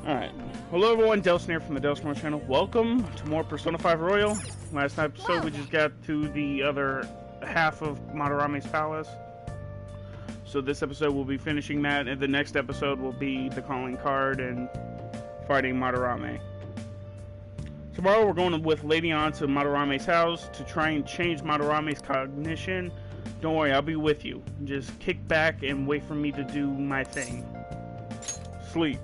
Alright. Hello everyone, Delsnare from the Delsnare channel. Welcome to more Persona 5 Royal. Last episode we just got to the other half of Madarame's palace. So this episode we'll be finishing that, and the next episode will be the calling card and fighting Madarame. Tomorrow we're going with Lady On to Madarame's house to try and change Madarame's cognition. Don't worry, I'll be with you. Just kick back and wait for me to do my thing. Sleep.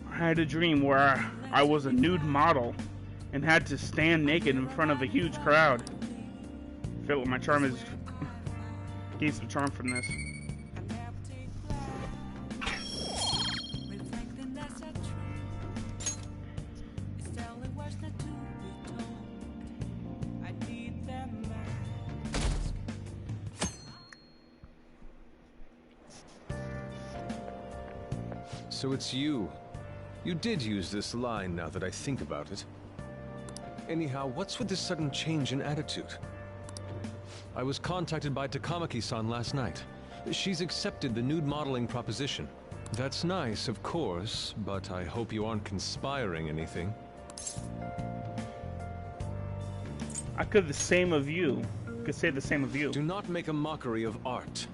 I had a dream where I was a nude model and had to stand naked in front of a huge crowd. I feel like my charm is... gained some charm from this. So it's you. You did use this line now that I think about it. Anyhow, what's with this sudden change in attitude? I was contacted by Takamaki-san last night. She's accepted the nude modeling proposition. That's nice, of course, but I hope you aren't conspiring anything. I could say the same of you. Do not make a mockery of art.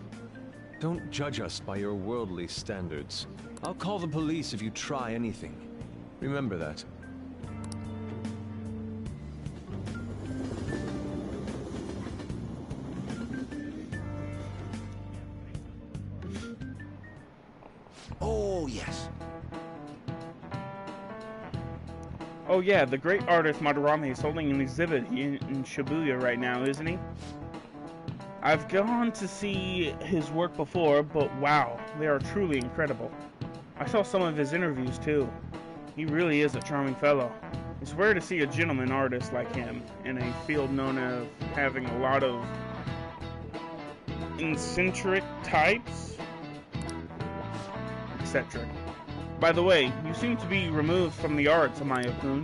Don't judge us by your worldly standards. I'll call the police if you try anything. Remember that. Oh, yes. Oh yeah, the great artist Madarame is holding an exhibit in Shibuya right now, isn't he? I've gone to see his work before, but wow, they are truly incredible. I saw some of his interviews too. He really is a charming fellow. It's rare to see a gentleman artist like him in a field known as having a lot of eccentric types, etc. By the way, you seem to be removed from the arts, Amaya-kun.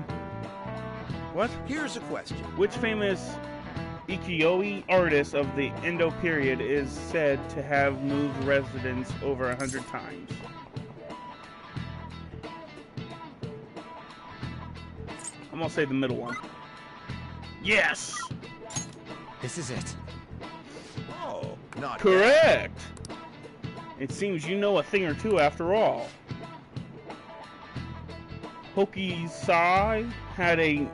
What? Here's a question. Which famous ukiyo-e artist of the Edo period is said to have moved residence over 100 times? I'm gonna say the middle one. Yes! This is it. Oh, not correct! Bad. It seems you know a thing or two after all. Hokusai had a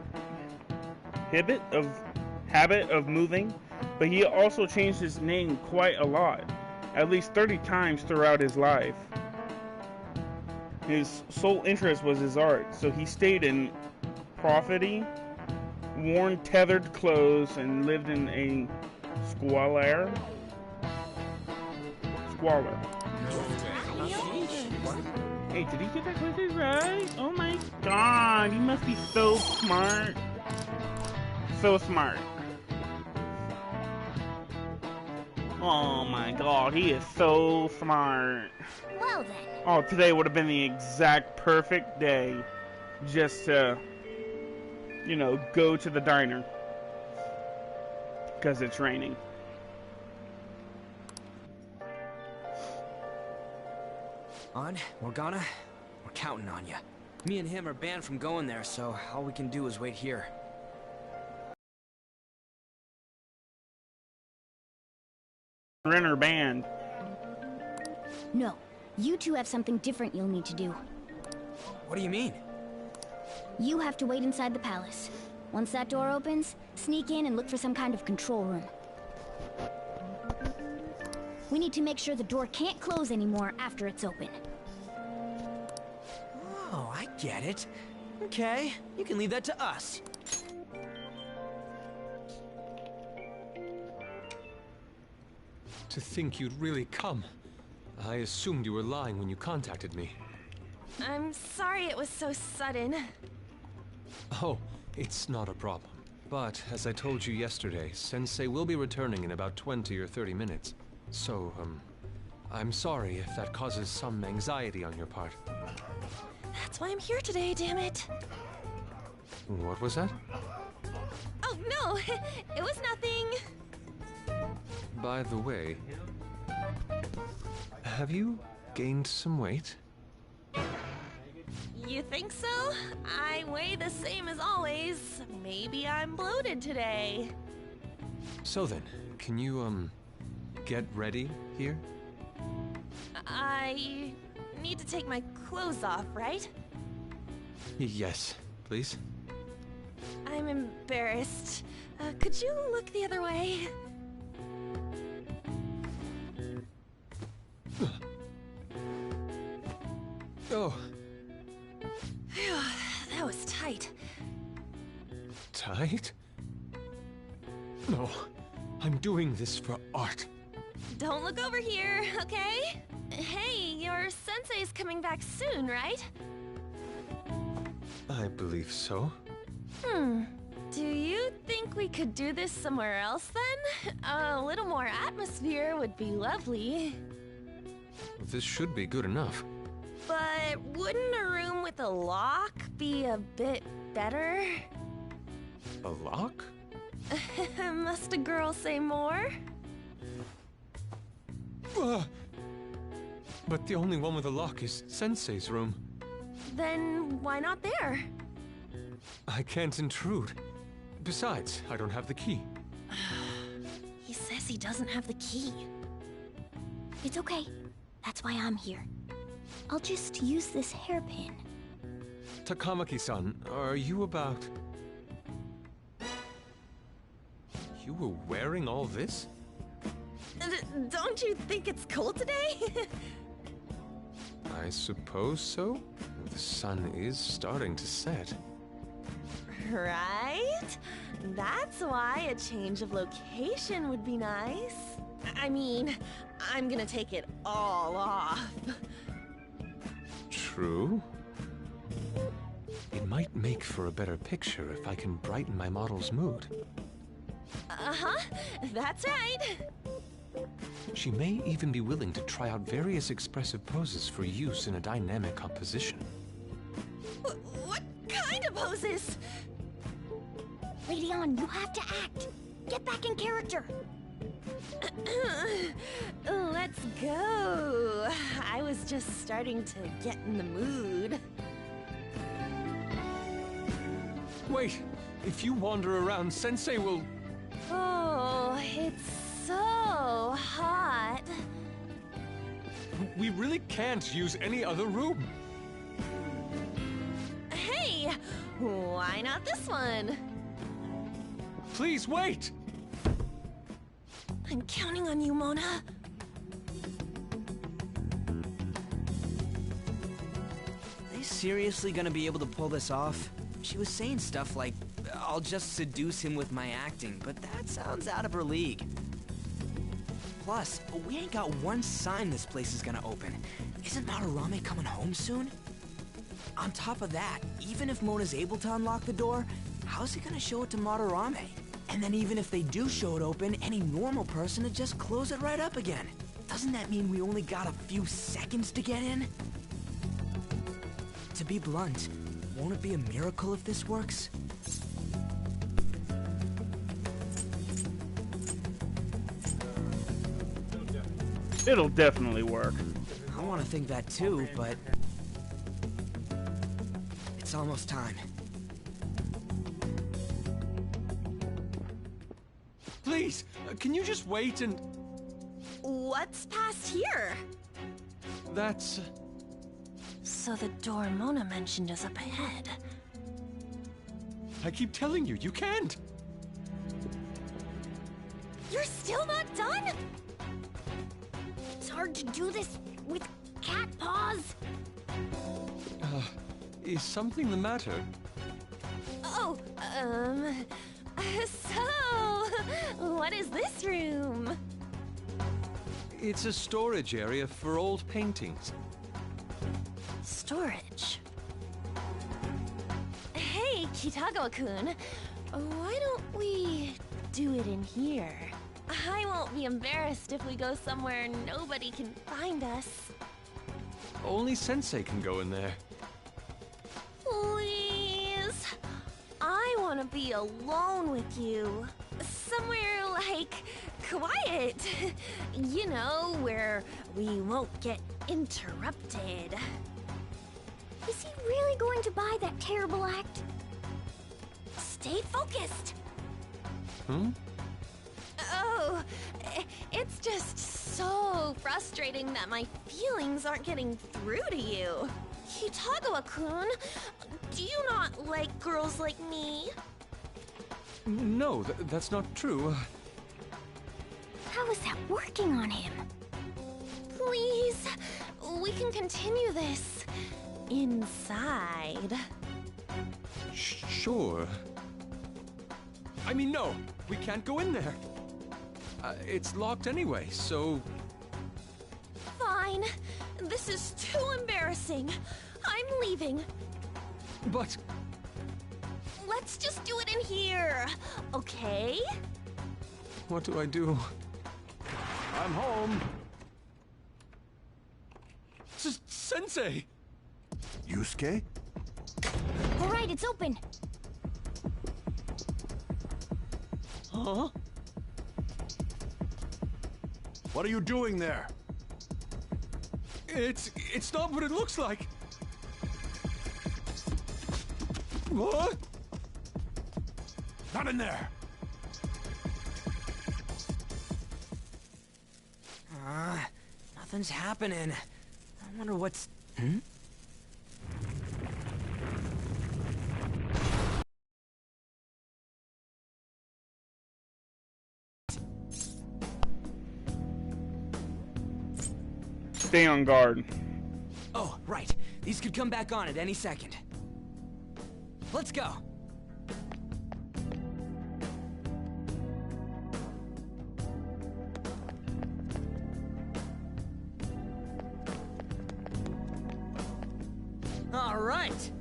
habit of moving, but he also changed his name quite a lot, at least 30 times throughout his life. His sole interest was his art, so he stayed in poverty, worn tethered clothes, and lived in a squalor. Hey, did he get that question right? Oh my god, he must be so smart. So smart. Oh my god, he is so smart. Well then. Oh, today would have been the exact perfect day just to, you know, go to the diner. Because it's raining. On, Morgana, we're counting on you. Me and him are banned from going there, so all we can do is wait here. Renner band. No, you two have something different you'll need to do. What do you mean? You have to wait inside the palace. Once that door opens, sneak in and look for some kind of control room. We need to make sure the door can't close anymore after it's open. Oh, I get it. Okay, you can leave that to us. To think you'd really come. I assumed you were lying when you contacted me. I'm sorry it was so sudden. Oh, it's not a problem. But, as I told you yesterday, Sensei will be returning in about 20 or 30 minutes. So, I'm sorry if that causes some anxiety on your part. That's why I'm here today, damn it. What was that? Oh, no, it was nothing. By the way, Have you gained some weight? You think so? I weigh the same as always. Maybe I'm bloated today. So then, can you, get ready here? I need to take my clothes off, right? Yes, please. I'm embarrassed. Could you look the other way? Oh, Phew, that was tight. tight? No, I'm doing this for art. Don't look over here, okay? Hey, your sensei's coming back soon, right? I believe so. Do you think we could do this somewhere else then? A little more atmosphere would be lovely. This should be good enough. But wouldn't a room with a lock be a bit better? A lock? Must a girl say more? But the only one with a lock is Sensei's room. Then why not there? I can't intrude. Besides, I don't have the key. He says he doesn't have the key. It's okay. That's why I'm here. I'll just use this hairpin. Takamaki-san, are you about... You were wearing all this? Don't you think it's cold today? I suppose so. The sun is starting to set. Right? That's why a change of location would be nice. I mean, I'm gonna take it all off. True. It might make for a better picture if I can brighten my model's mood. Uh-huh, that's right. She may even be willing to try out various expressive poses for use in a dynamic composition. What kind of poses? Radeon, you have to act. Get back in character. Let's go. I was just starting to get in the mood. Wait! If you wander around, Sensei will... Oh, it's so hot. We really can't use any other room. Hey, why not this one? Please wait! I'm counting on you, Mona. Are they seriously gonna be able to pull this off? She was saying stuff like, I'll just seduce him with my acting, but that sounds out of her league. Plus, we ain't got one sign this place is gonna open. Isn't Madarame coming home soon? On top of that, even if Mona's able to unlock the door, how's he gonna show it to Madarame? And then even if they do show it open, any normal person would just close it right up again. Doesn't that mean we only got a few seconds to get in? To be blunt, won't it be a miracle if this works? It'll definitely work. I want to think that too, but... It's almost time. Please, can you just wait and... What's past here? That's... So the door Mona mentioned is up ahead. I keep telling you, you can't! You're still not done? It's hard to do this with cat paws. Is something the matter? Oh, so, what is this room? It's a storage area for old paintings. Storage. Hey, Kitagawa-kun, why don't we do it in here? I won't be embarrassed if we go somewhere nobody can find us. Only Sensei can go in there. Please. I want to be alone with you. Somewhere like quiet. You know, where we won't get interrupted. Is he really going to buy that terrible act? Stay focused. Hmm? Oh, it's just so frustrating that my feelings aren't getting through to you. Hitagawa-kun, do you not like girls like me? No, that's not true. How is that working on him? Please, we can continue this inside. Sure. I mean, no, we can't go in there. It's locked anyway, so... Fine. This is too embarrassing. I'm leaving. But... Let's just do it in here, okay? what do I do? I'm home. Sensei! Yusuke? All right, it's open. Huh? What are you doing there? It's not what it looks like. What? Not in there! Nothing's happening. I wonder what's... Stay on guard. Oh, right. These could come back on at any second. Let's go. All right.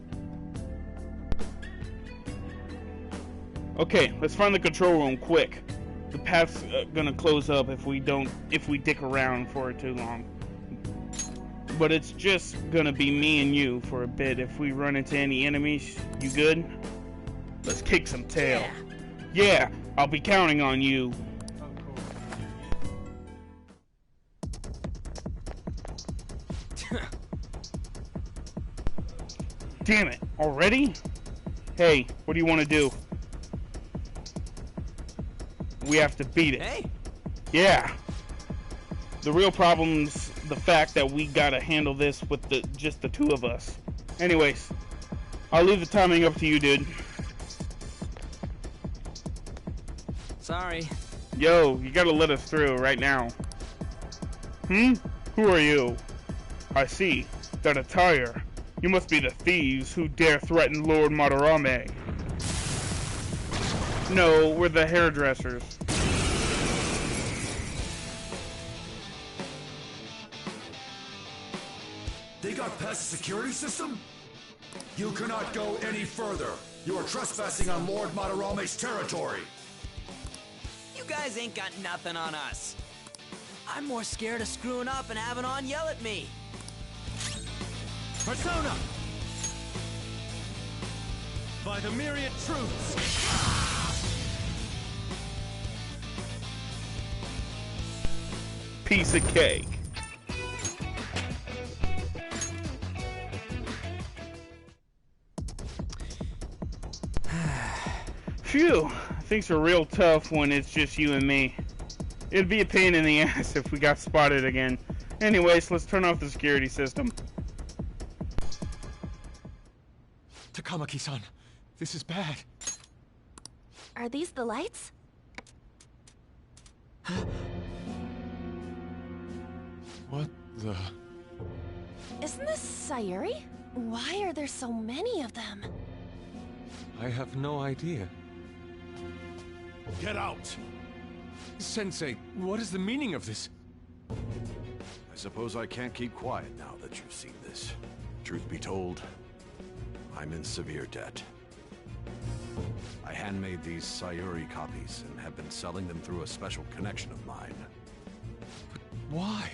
Okay, let's find the control room quick. The path's gonna close up if we dick around for it too long. But it's just gonna be me and you for a bit. If we run into any enemies, you good? Let's kick some tail. Yeah, I'll be counting on you. Damn it, already? Hey, what do you want to do? We have to beat it. Hey. Yeah. The real problem's the fact that we gotta handle this with just the two of us. Anyways, I'll leave the timing up to you, dude. Sorry. Yo, you gotta let us through right now. Who are you? I see. That attire. You must be the thieves who dare threaten Lord Madarame. No, we're the hairdressers. They got past the security system? You cannot go any further. You are trespassing on Lord Madarame's territory. You guys ain't got nothing on us. I'm more scared of screwing up and having On yell at me. Persona! By the myriad truths! Piece of cake. Phew, things are real tough when it's just you and me. It'd be a pain in the ass if we got spotted again. Anyways, let's turn off the security system. Takamaki-san, this is bad. Are these the lights? What the... Isn't this Sayuri? Why are there so many of them? I have no idea. Get out! Sensei, what is the meaning of this? I suppose I can't keep quiet now that you've seen this. Truth be told, I'm in severe debt. I handmade these Sayuri copies and have been selling them through a special connection of mine. Why?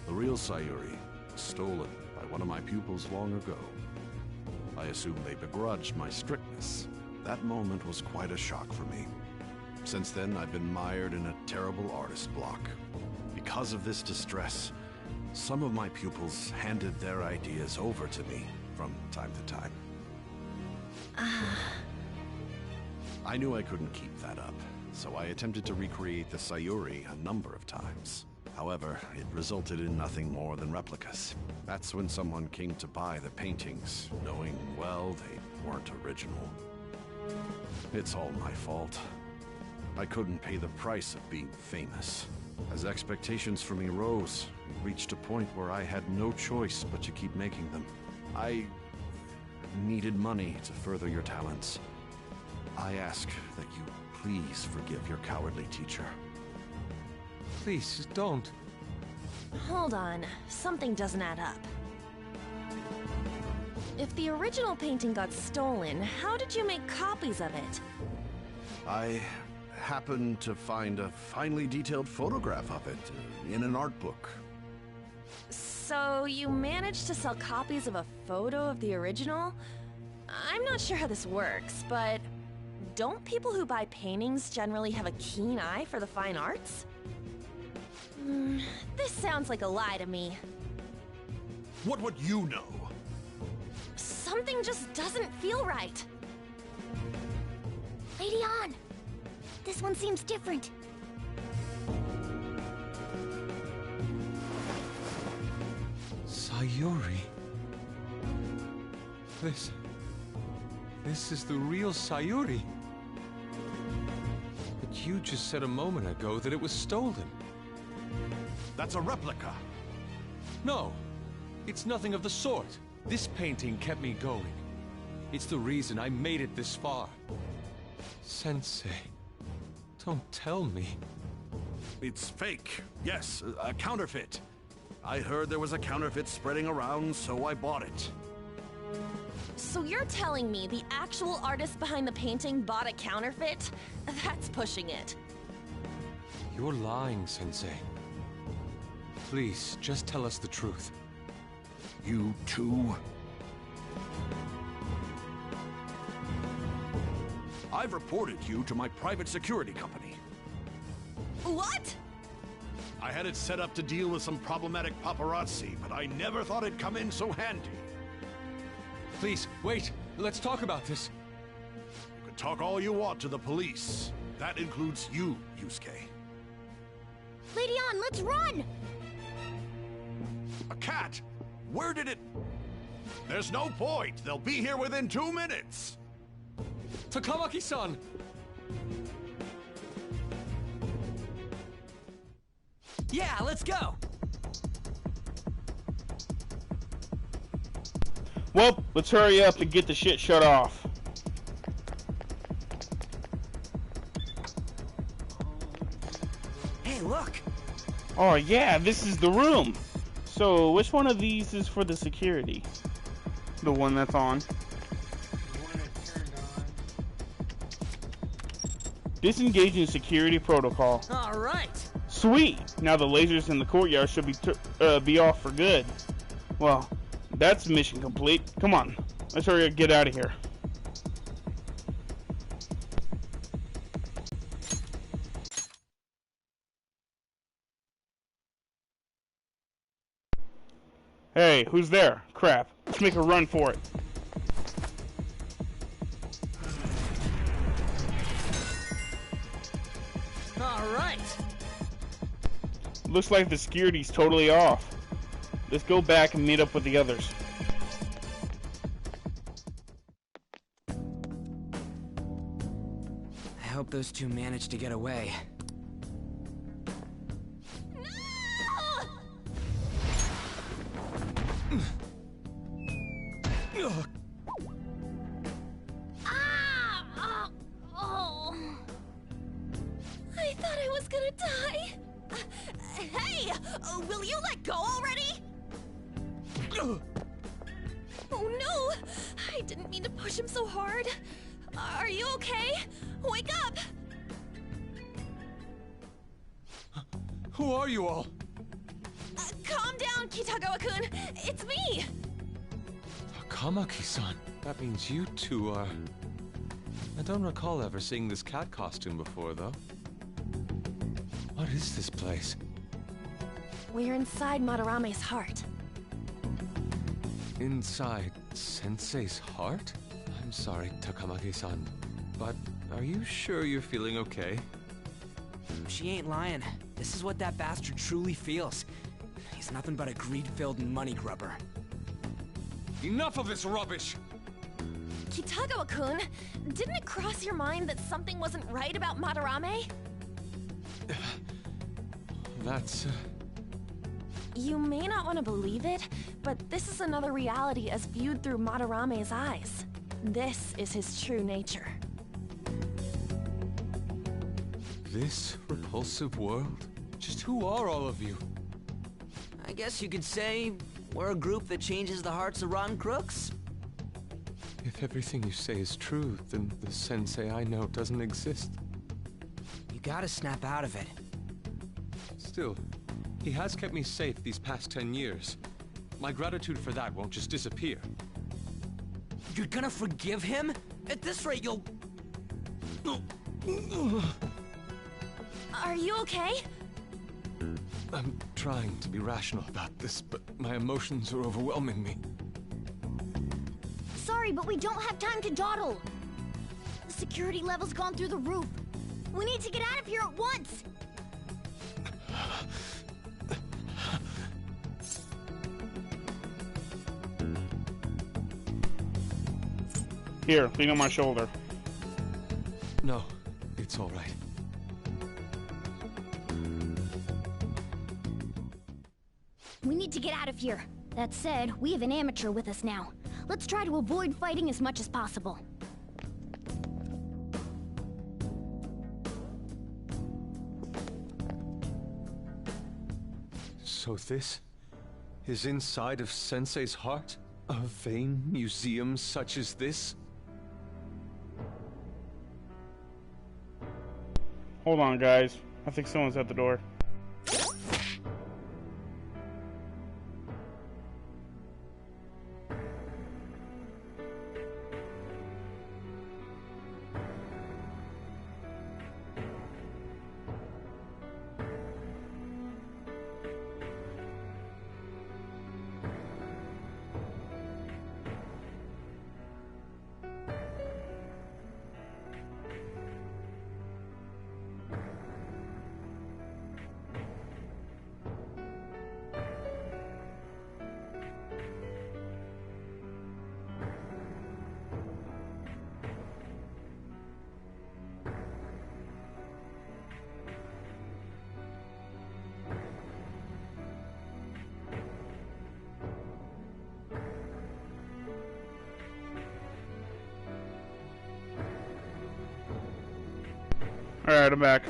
The real Sayuri was stolen by one of my pupils long ago. I assume they begrudged my strictness. That moment was quite a shock for me. Since then, I've been mired in a terrible artist block. Because of this distress, some of my pupils handed their ideas over to me from time to time. I knew I couldn't keep that up, so I attempted to recreate the Sayuri a number of times. However, it resulted in nothing more than replicas. That's when someone came to buy the paintings, knowing, well, they weren't original. It's all my fault. I couldn't pay the price of being famous. As expectations for me rose, it reached a point where I had no choice but to keep making them. I needed money to further your talents. I ask that you please forgive your cowardly teacher. Please, don't. Hold on. Something doesn't add up. If the original painting got stolen, how did you make copies of it? I happened to find a finely detailed photograph of it in an art book. So you managed to sell copies of a photo of the original? I'm not sure how this works, but don't people who buy paintings generally have a keen eye for the fine arts? This sounds like a lie to me. What would you know? Something just doesn't feel right. Lady On! This one seems different. Sayuri. This is the real Sayuri. But you just said a moment ago that it was stolen. That's a replica. No, it's nothing of the sort. This painting kept me going. It's the reason I made it this far. Sensei, don't tell me. It's fake. Yes, a counterfeit. I heard there was a counterfeit spreading around, so I bought it. So you're telling me the actual artist behind the painting bought a counterfeit? That's pushing it. You're lying, Sensei. Please, just tell us the truth. You too? I've reported you to my private security company. What? I had it set up to deal with some problematic paparazzi, but I never thought it'd come in so handy. Please, wait. Let's talk about this. You can talk all you want to the police. That includes you, Yusuke. Lady On, let's run! A cat? Where did it... There's no point. They'll be here within 2 minutes. Takamaki-san! Yeah, let's go! Well, let's hurry up and get the shit shut off. Hey, look! Oh yeah, this is the room. So, which one of these is for the security? The one that's on. Disengaging security protocol. Alright! Sweet! Now the lasers in the courtyard should be off for good. Well, that's mission complete. Come on, let's hurry up and get out of here. Hey, who's there? Crap. Let's make a run for it. Alright! Looks like the security's totally off. Let's go back and meet up with the others. I hope those two managed to get away. I thought I was gonna die. Hey! Will you let go already? Oh no! I didn't mean to push him so hard. Are you okay? Wake up! Who are you all? Calm down, Kitagawa-kun. It's me! Takamaki-san. That means you two are... I don't recall ever seeing this cat costume before, though. What is this place? We're inside Madarame's heart. Inside Sensei's heart? I'm sorry, Takamaki-san, but are you sure you're feeling okay? She ain't lying. This is what that bastard truly feels. He's nothing but a greed-filled money grubber. Enough of this rubbish! Kitagawa-kun, didn't it cross your mind that something wasn't right about Madarame? That's... You may not want to believe it, but this is another reality as viewed through Madarame's eyes. This is his true nature. This repulsive world? Just who are all of you? I guess you could say we're a group that changes the hearts of rotten crooks. If everything you say is true, then the sensei I know doesn't exist. You gotta snap out of it. Still, he has kept me safe these past 10 years. My gratitude for that won't just disappear. You're gonna forgive him? At this rate, you'll... Are you okay? I'm trying to be rational about this, but my emotions are overwhelming me. Sorry, but we don't have time to dawdle. The security level's gone through the roof. We need to get out of here at once. Here, lean on my shoulder. No, it's all right. We need to get out of here. That said, we have an amateur with us now. Let's try to avoid fighting as much as possible. So this is inside of Sensei's heart? A vain museum such as this? Hold on, guys. I think someone's at the door. Alright, I'm back.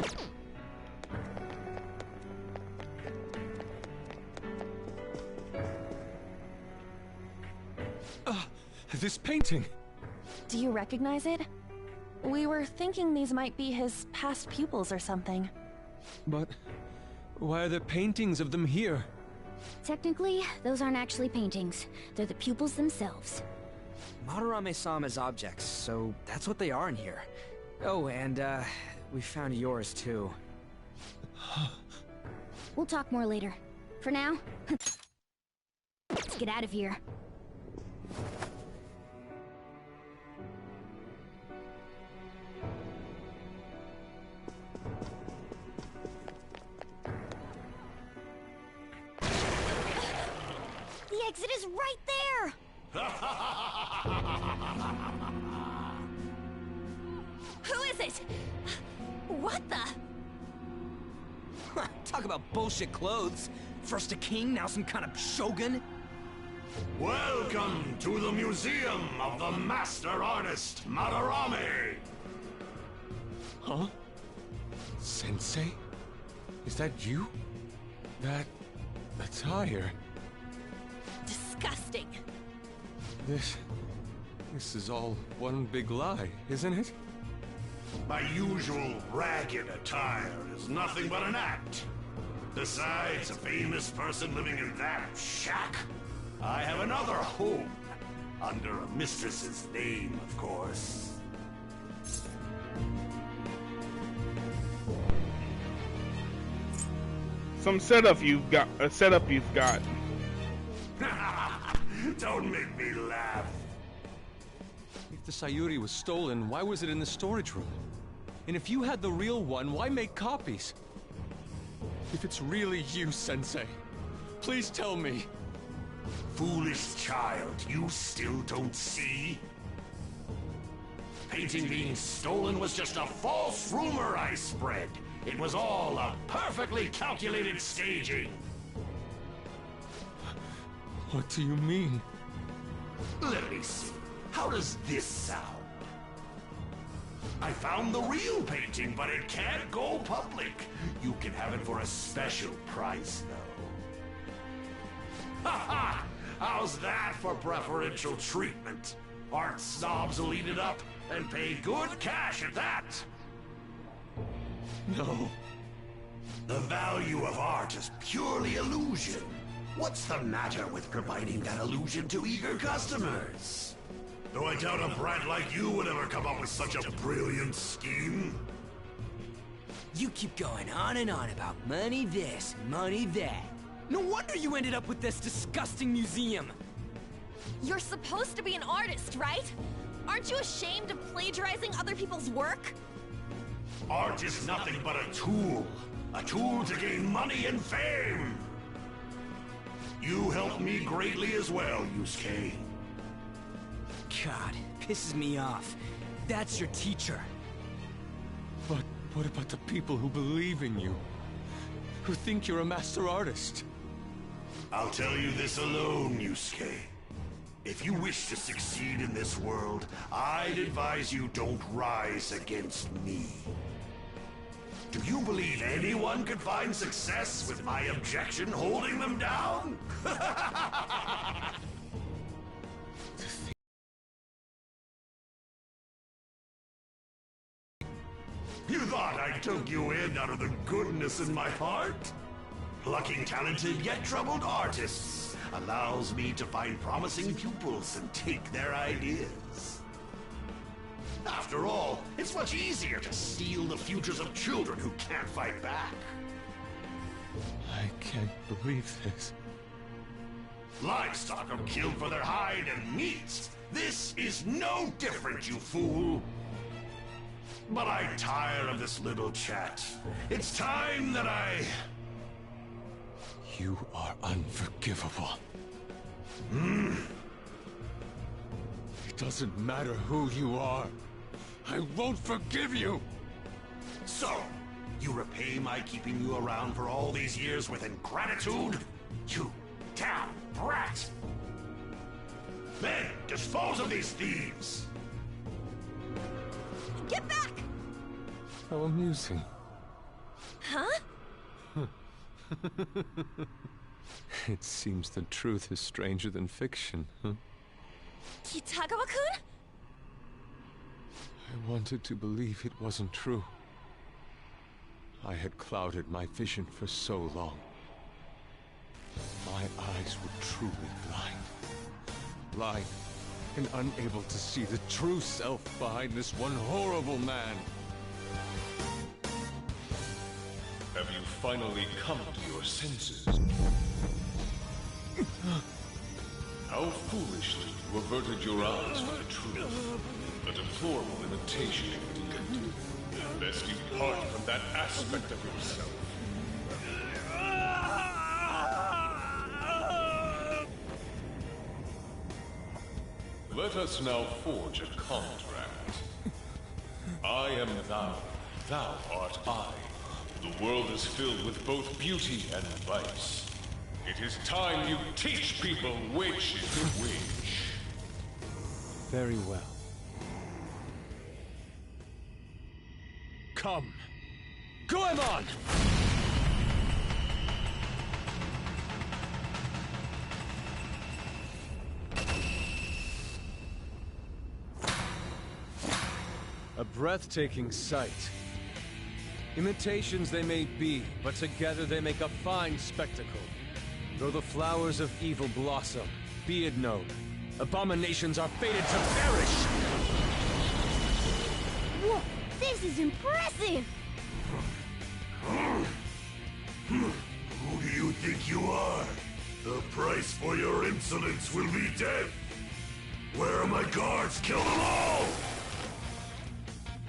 This painting! Do you recognize it? We were thinking these might be his past pupils or something. But why are there paintings of them here? Technically, those aren't actually paintings. They're the pupils themselves. Madarame-sama's objects, so that's what they are in here. Oh, and, we found yours, too. We'll talk more later. For now, let's get out of here. The exit is right there! Who is it? What the? Talk about bullshit clothes. First a king, now some kind of shogun. Welcome to the Museum of the Master Artist, Madarame! Huh? Sensei? Is that you? That attire? Disgusting. This is all one big lie, isn't it? My usual ragged attire is nothing but an act. Besides a famous person living in that shack, I have another home. Under a mistress's name, of course. Some setup you've got. A setup you've got. Don't make me laugh. If the Sayuri was stolen, why was it in the storage room? And if you had the real one, why make copies? If it's really you, Sensei, please tell me. Foolish child, you still don't see? Painting being stolen was just a false rumor I spread. It was all a perfectly calculated staging. What do you mean? Let me see. How does this sound? I found the real painting, but it can't go public. You can have it for a special price, though. Ha ha! How's that for preferential treatment? Art snobs will eat it up and pay good cash at that. No. The value of art is purely illusion. What's the matter with providing that illusion to eager customers? Though I doubt a brat like you would ever come up with such a brilliant scheme. You keep going on and on about money this, money that. No wonder you ended up with this disgusting museum. You're supposed to be an artist, right? Aren't you ashamed of plagiarizing other people's work? Art is nothing but a tool to gain money and fame. You helped me greatly as well, Yusuke. God, pisses me off. That's your teacher. But what about the people who believe in you? Who think you're a master artist? I'll tell you this alone, Yusuke. If you wish to succeed in this world, I'd advise you don't rise against me. Do you believe anyone could find success with my objection holding them down? You thought I took you in out of the goodness in my heart? Plucking talented yet troubled artists allows me to find promising pupils and take their ideas. After all, it's much easier to steal the futures of children who can't fight back. I can't believe this. Livestock are killed for their hide and meat. This is no different, you fool. But I tire of this little chat. It's time that I... You are unforgivable. It doesn't matter who you are. I won't forgive you! So, you repay my keeping you around for all these years with ingratitude? You damn brat! Then, dispose of these thieves! Get back! How amusing. Huh? It seems the truth is stranger than fiction, huh? Kitagawa-kun? I wanted to believe it wasn't true. I had clouded my vision for so long. My eyes were truly blind. Blind and unable to see the true self behind this one horrible man. Have you finally come to your senses? How foolishly you averted your eyes from the truth. A deplorable imitation indeed. Best you part from that aspect of yourself. Let us now forge a contract. I am thou, thou art I. The world is filled with both beauty and vice. It is time you teach people which is which. Very well. Come! Goemon! A breathtaking sight. Imitations they may be, but together they make a fine spectacle. Though the flowers of evil blossom, be it known, abominations are fated to perish! Whoa, this is impressive! insolence will be dead! Where are my guards? Kill them all!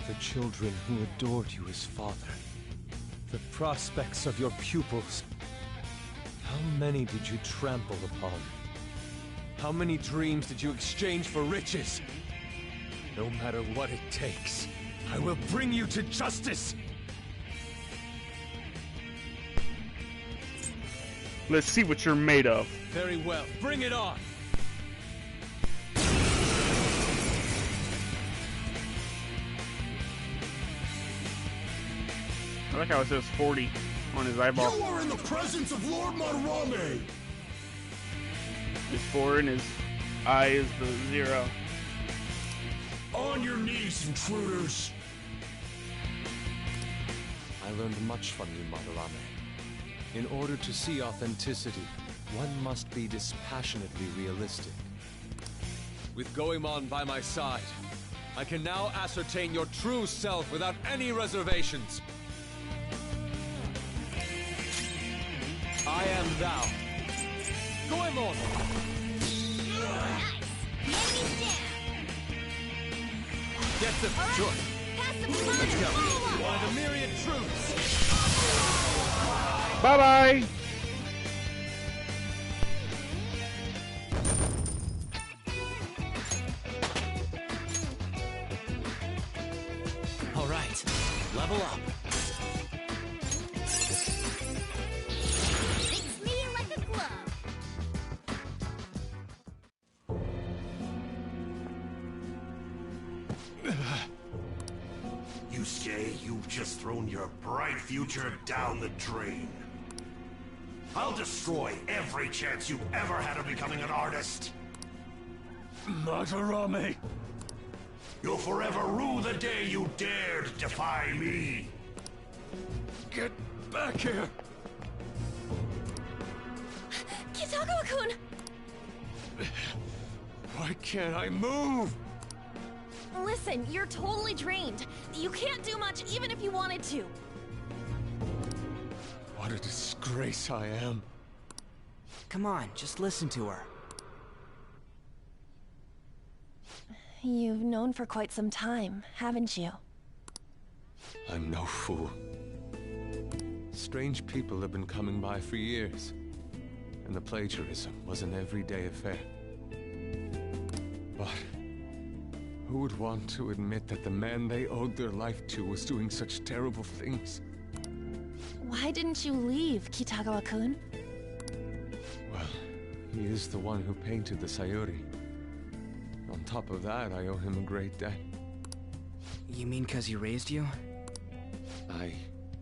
The children who adored you as father. The prospects of your pupils. How many did you trample upon? How many dreams did you exchange for riches? No matter what it takes, I will bring you to justice! Let's see what you're made of. Very well, bring it on! I like how it says 40 on his eyeball. You are in the presence of Lord Madarame! His 4 and his eye is the 0. On your knees, intruders! I learned much from you, Madarame. In order to see authenticity, one must be dispassionately realistic. With Goemon by my side, I can now ascertain your true self without any reservations. I am thou. Goemon! Get them, All right. sure. Pass them to Let's go. Follow By up. the myriad truths! Bye-bye! All right, level up. Fix me like a glove. Yusuke, you've just thrown your bright future down the drain. I'll destroy every chance you've ever had of becoming an artist. Madarame! You'll forever rue the day you dared defy me. Get back here! Kitagawa-kun! Why can't I move? Listen, you're totally drained. You can't do much even if you wanted to. What a disgrace I am. Come on, just listen to her. You've known for quite some time, haven't you? I'm no fool. Strange people have been coming by for years, and the plagiarism was an everyday affair. But who would want to admit that the man they owed their life to was doing such terrible things? Why didn't you leave, Kitagawa-kun? Well, he is the one who painted the Sayuri. On top of that, I owe him a great debt. You mean 'cause he raised you? I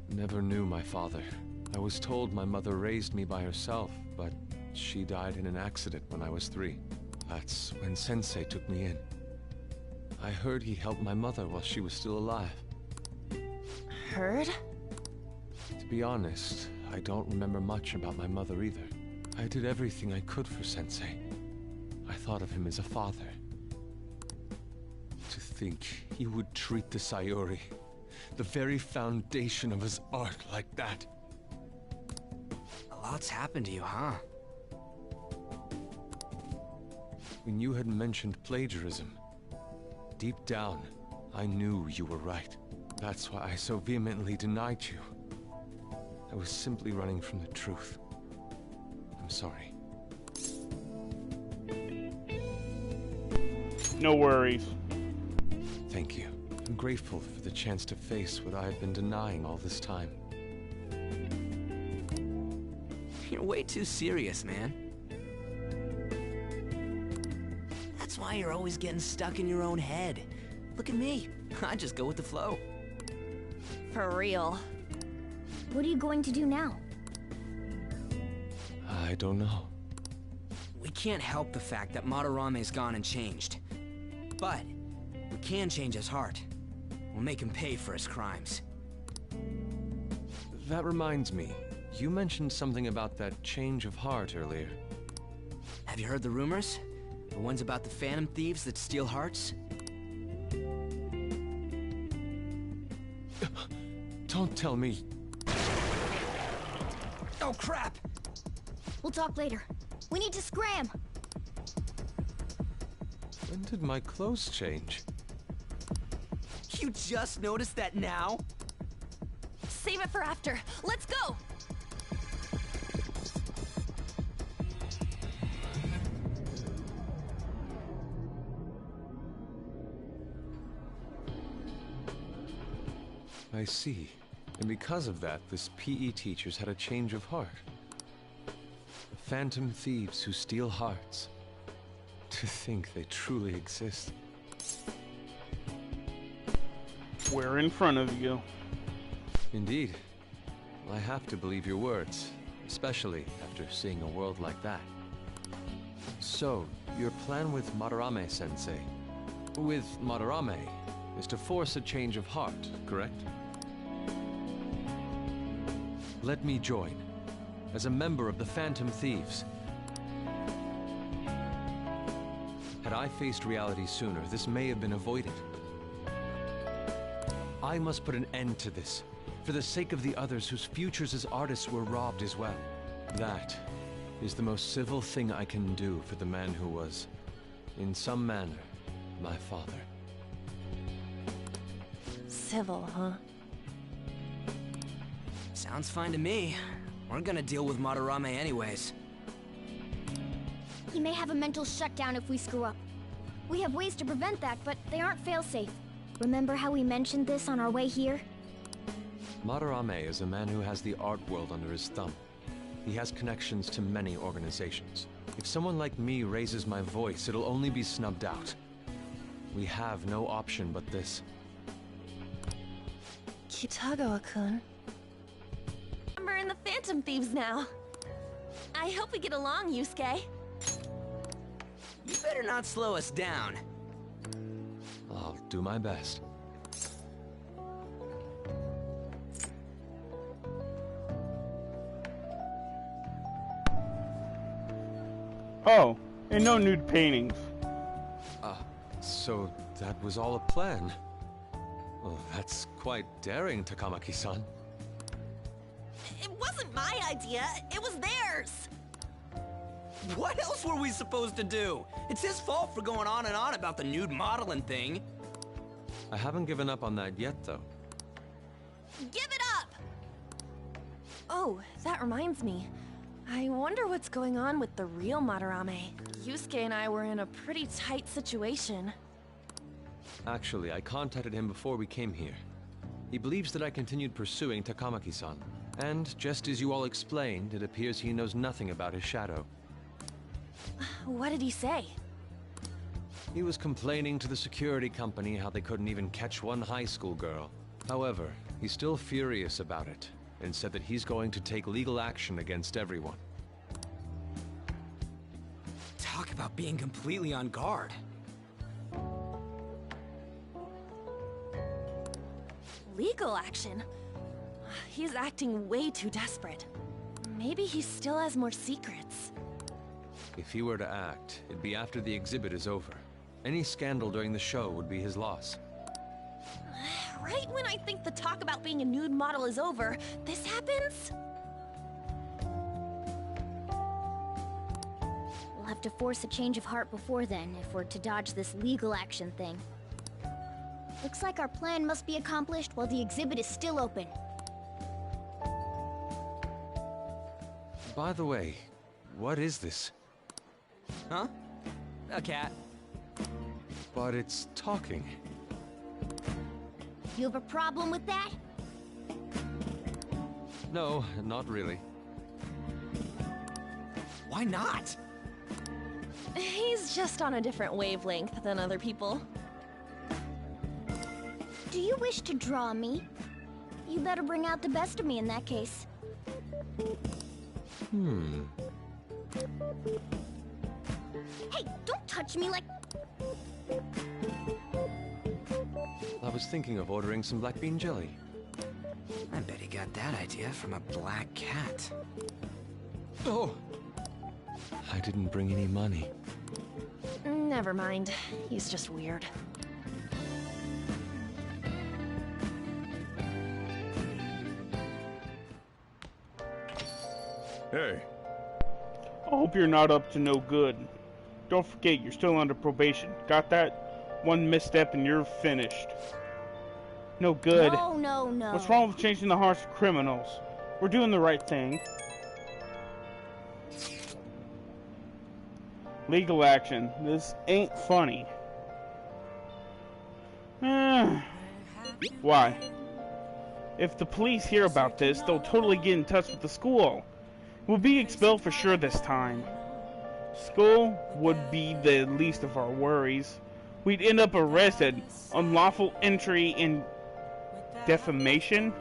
never knew my father. I was told my mother raised me by herself, but she died in an accident when I was 3. That's when Sensei took me in. I heard he helped my mother while she was still alive. Heard? To be honest, I don't remember much about my mother either. I did everything I could for Sensei. I thought of him as a father. To think he would treat the Sayuri, the very foundation of his art, like that. A lot's happened to you, huh? When you had mentioned plagiarism, deep down, I knew you were right. That's why I so vehemently denied you. I was simply running from the truth. I'm sorry. No worries. Thank you. I'm grateful for the chance to face what I've been denying all this time. You're way too serious, man. That's why you're always getting stuck in your own head. Look at me. I just go with the flow. For real. What are you going to do now? I don't know. We can't help the fact that Madarame's gone and changed. But we can change his heart. We'll make him pay for his crimes. That reminds me. You mentioned something about that change of heart earlier. Have you heard the rumors? The ones about the phantom thieves that steal hearts? Don't tell me. Oh crap! We'll talk later. We need to scram. When did my clothes change? You just noticed that now? Save it for after. Let's go! I see. And because of that, this PE teacher's had a change of heart. The phantom thieves who steal hearts. To think they truly exist. We're in front of you. Indeed. I have to believe your words, especially after seeing a world like that. So, your plan with Madarame-sensei, with Madarame, is to force a change of heart, correct? Let me join, as a member of the Phantom Thieves. Had I faced reality sooner, this may have been avoided. I must put an end to this, for the sake of the others whose futures as artists were robbed as well. That is the most civil thing I can do for the man who was, in some manner, my father. Civil, huh? Sounds fine to me. We're gonna deal with Madarame anyways. He may have a mental shutdown if we screw up. We have ways to prevent that, but they aren't fail-safe. Remember how we mentioned this on our way here? Madarame is a man who has the art world under his thumb. He has connections to many organizations. If someone like me raises my voice, it'll only be snubbed out. We have no option but this. Kitagawa-kun. We're in the Phantom Thieves now. I hope we get along, Yusuke. You better not slow us down. I'll do my best. Oh, and no nude paintings. So that was all a plan. Well, that's quite daring, Takamaki-san. It wasn't my idea, it was theirs. What else were we supposed to do? It's his fault for going on and on about the nude modeling thing. I haven't given up on that yet, though. Give it up! Oh, that reminds me. I wonder what's going on with the real Madarame. Yusuke and I were in a pretty tight situation. Actually, I contacted him before we came here. He believes that I continued pursuing Takamaki-san. And, just as you all explained, it appears he knows nothing about his shadow. What did he say? He was complaining to the security company how they couldn't even catch one high school girl. However, he's still furious about it, and said that he's going to take legal action against everyone. Talk about being completely on guard. Legal action? He's acting way too desperate. Maybe he still has more secrets. If he were to act, it'd be after the exhibit is over. Any scandal during the show would be his loss. Right when I think the talk about being a nude model is over, this happens? We'll have to force a change of heart before then, if we're to dodge this legal action thing. Looks like our plan must be accomplished while the exhibit is still open. By the way, what is this? Huh? A cat. But it's talking. You have a problem with that? No, not really. Why not? He's just on a different wavelength than other people. Do you wish to draw me? You better bring out the best of me in that case. Hey, don't touch me like... I was thinking of ordering some black bean jelly. I bet he got that idea from a black cat. Oh! I didn't bring any money. Never mind. He's just weird. Hey, I hope you're not up to no good. Don't forget, you're still under probation. Got that? One misstep and you're finished. No good. No, no, no. What's wrong with changing the hearts of criminals? We're doing the right thing. Legal action. This ain't funny. Why? If the police hear about this, they'll totally get in touch with the school. We'll be expelled for sure this time. School would be the least of our worries. We'd end up arrested. Unlawful entry and defamation?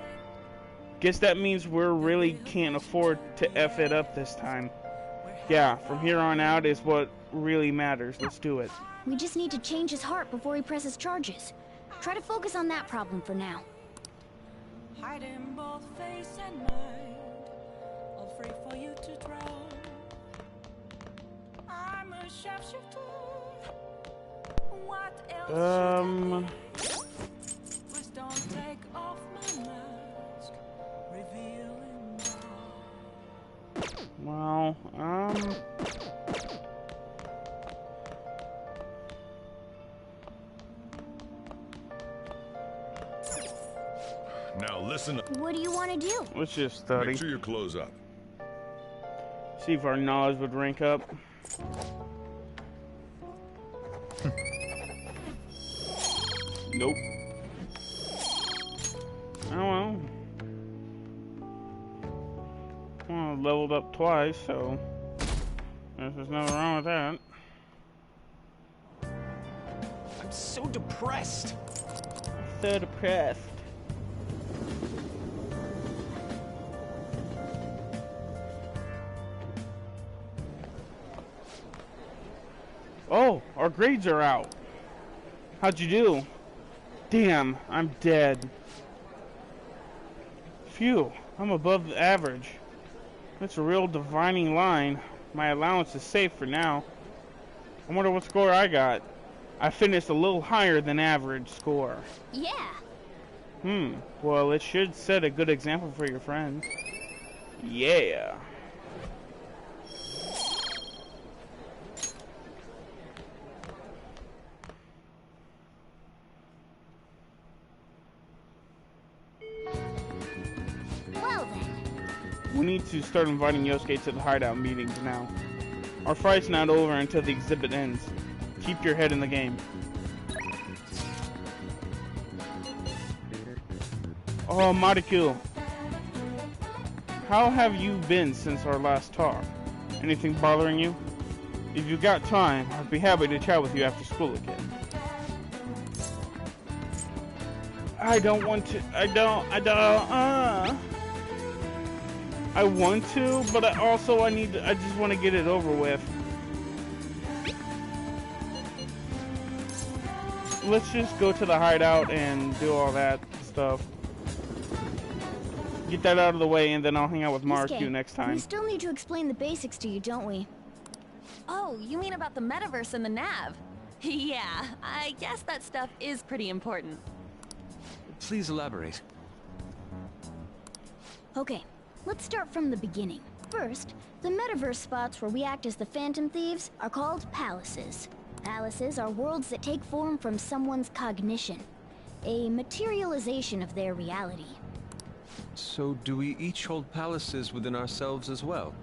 Guess that means we really can't afford to F it up this time. Yeah, from here on out is what really matters. Let's do it. We just need to change his heart before he presses charges. Try to focus on that problem for now. Hiding both face and mind, all free for you to drown. I'm a sharpshooter. What else should I be? Please don't take off my mask, revealing Well, Now listen. What do you want to do? let's just study. Make sure your clothes up. See if our knowledge would rank up. Nope. Oh well. Well, I leveled up twice, so there's nothing wrong with that. I'm so depressed. So depressed. Oh, our grades are out. How'd you do? Damn, I'm dead. Phew, I'm above the average. That's a real divining line. My allowance is safe for now. I wonder what score I got. I finished a little higher than average score. Yeah. Well, it should set a good example for your friends. Yeah. Well then. We need to start inviting Yusuke to the hideout meetings now. Our fight's not over until the exhibit ends. Keep your head in the game. Oh, Mariku. How have you been since our last talk? Anything bothering you? If you got time, I'd be happy to chat with you after school again. I don't want to. I want to, but I just want to get it over with. Let's just go to the hideout and do all that stuff. Get that out of the way, and then I'll hang out with Mariku next time. We still need to explain the basics to you, don't we? Oh, you mean about the metaverse and the nav? Yeah, I guess that stuff is pretty important. Please elaborate. Okay, let's start from the beginning. First, the metaverse spots where we act as the Phantom Thieves are called palaces. Palaces are worlds that take form from someone's cognition, a materialization of their reality. So do we each hold palaces within ourselves as well?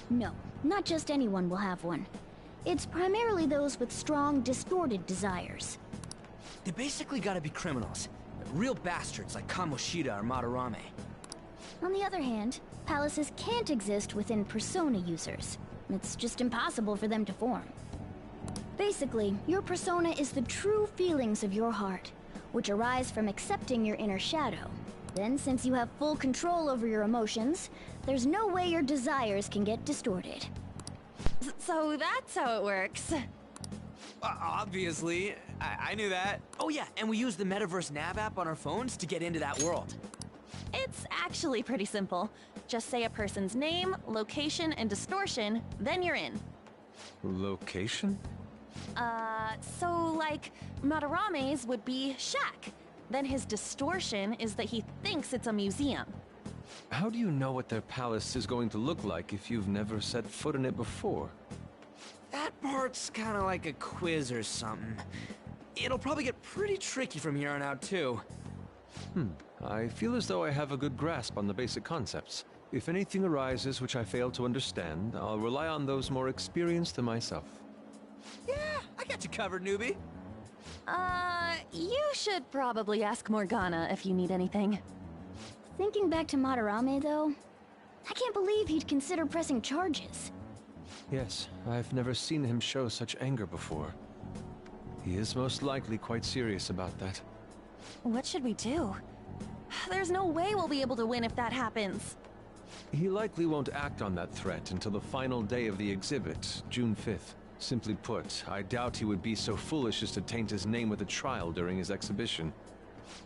No, not just anyone will have one. It's primarily those with strong, distorted desires. They basically gotta be criminals. Real bastards like Kamoshida or Madarame. On the other hand, palaces can't exist within persona users. It's just impossible for them to form. Basically, your persona is the true feelings of your heart, which arise from accepting your inner shadow. Then, since you have full control over your emotions, there's no way your desires can get distorted. So that's how it works. Obviously. I knew that. Oh yeah, and we use the Metaverse Nav app on our phones to get into that world. It's actually pretty simple. Just say a person's name, location, and distortion, then you're in. Location? So like, Madarame's would be shack. Then his distortion is that he thinks it's a museum. How do you know what their palace is going to look like if you've never set foot in it before? That part it's kind of like a quiz or something. It'll probably get pretty tricky from here on out, too. I feel as though I have a good grasp on the basic concepts. If anything arises which I fail to understand, I'll rely on those more experienced than myself. Yeah, I got you covered, newbie. You should probably ask Morgana if you need anything. Thinking back to Madarame, though, I can't believe he'd consider pressing charges. Yes, I've never seen him show such anger before. He is most likely quite serious about that. What should we do? There's no way we'll be able to win if that happens. He likely won't act on that threat until the final day of the exhibit, June 5th. Simply put, I doubt he would be so foolish as to taint his name with a trial during his exhibition.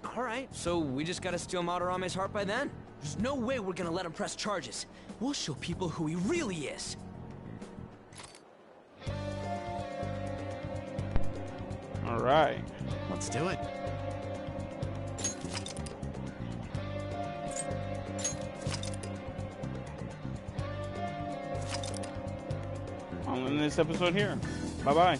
Alright, so we just gotta steal Madarame's heart by then? There's no way we're gonna let him press charges. We'll show people who he really is. Alright. Let's do it. I'll end this episode here. Bye-bye.